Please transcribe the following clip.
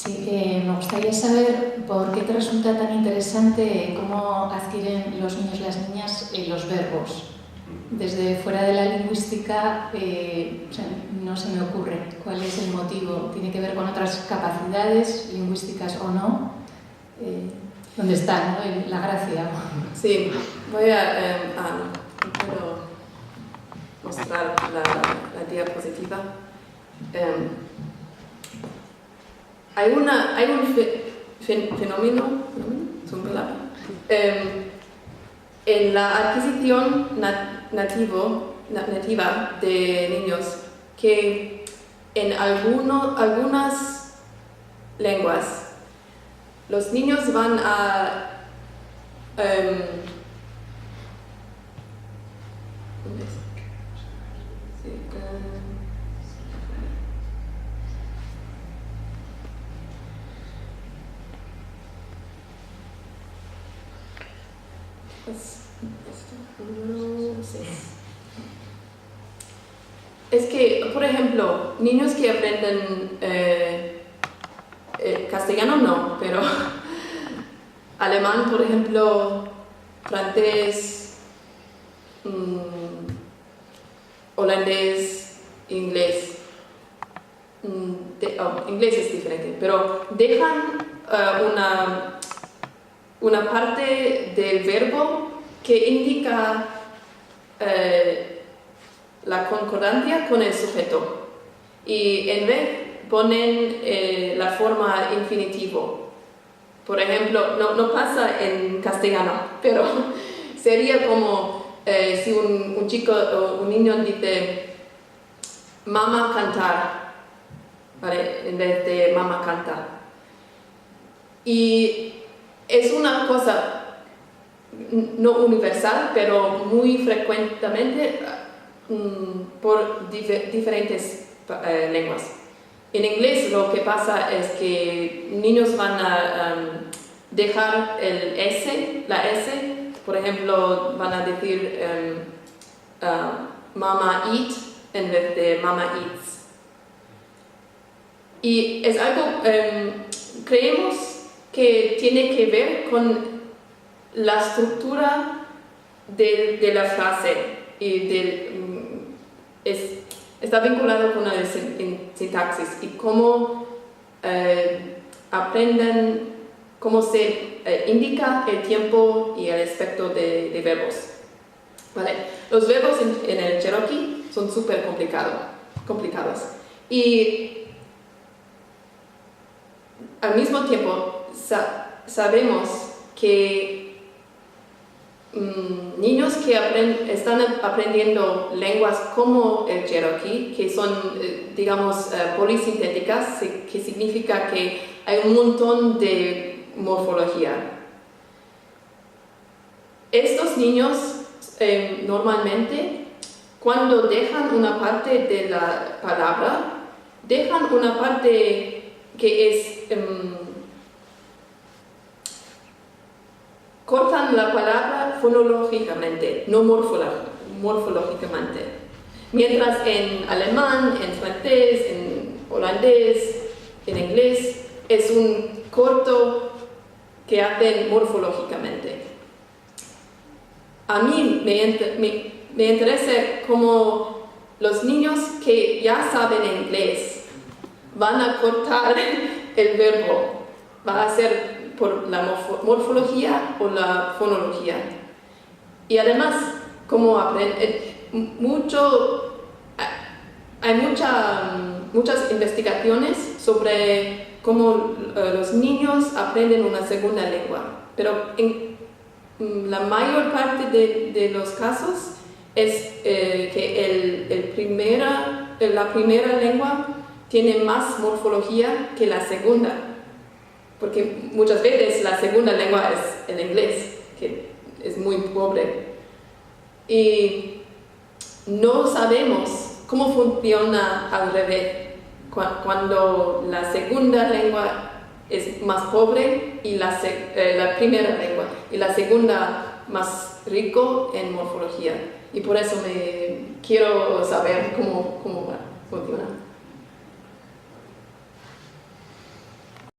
Sí, me gustaría saber por qué te resulta tan interesante cómo adquieren los niños y las niñas los verbos. Desde fuera de la lingüística, o sea, no se me ocurre cuál es el motivo. ¿Tiene que ver con otras capacidades lingüísticas o no? ¿Dónde está, no? La gracia? Sí, voy a quiero mostrar la diapositiva. Hay un fenómeno, ¿son palabras? En la adquisición nativa de niños, que en algunas lenguas los niños van a es que, por ejemplo, niños que aprenden castellano no, pero alemán, por ejemplo, francés, holandés, inglés. Inglés es diferente, pero dejan una parte del verbo que indica la concordancia con el sujeto, y en vez ponen la forma infinitivo. Por ejemplo, no pasa en castellano, pero sería como si un chico o un niño dice mamá cantar, ¿vale? En vez de mamá canta. Y es una cosa no universal, pero muy frecuentemente por diferentes lenguas. En inglés lo que pasa es que niños van a dejar la S, por ejemplo, van a decir mama eat en vez de mama eats. Y es algo, creemos que tiene que ver con la estructura de la frase y está vinculado con la sintaxis y cómo aprenden, cómo se indica el tiempo y el aspecto de verbos. ¿Vale? Los verbos en el Cherokee son súper complicados y al mismo tiempo sabemos que niños que están aprendiendo lenguas como el Cherokee, que son, digamos, polisintéticas, que significa que hay un montón de morfología. Estos niños normalmente, cuando dejan una parte de la palabra, dejan una parte que es cortan la palabra fonológicamente, no morfológicamente. Mientras en alemán, en francés, en holandés, en inglés, es un corto que hacen morfológicamente. A mí me interesa cómo los niños que ya saben inglés van a cortar el verbo, va a ser por la morfología o la fonología. Y además, como hay muchas investigaciones sobre cómo los niños aprenden una segunda lengua, pero en la mayor parte de los casos es que la primera lengua tiene más morfología que la segunda, porque muchas veces la segunda lengua es el inglés, que es muy pobre. Y no sabemos cómo funciona al revés, cuando la segunda lengua es más pobre y la primera lengua, y la segunda más rico en morfología. Y por eso quiero saber cómo funciona.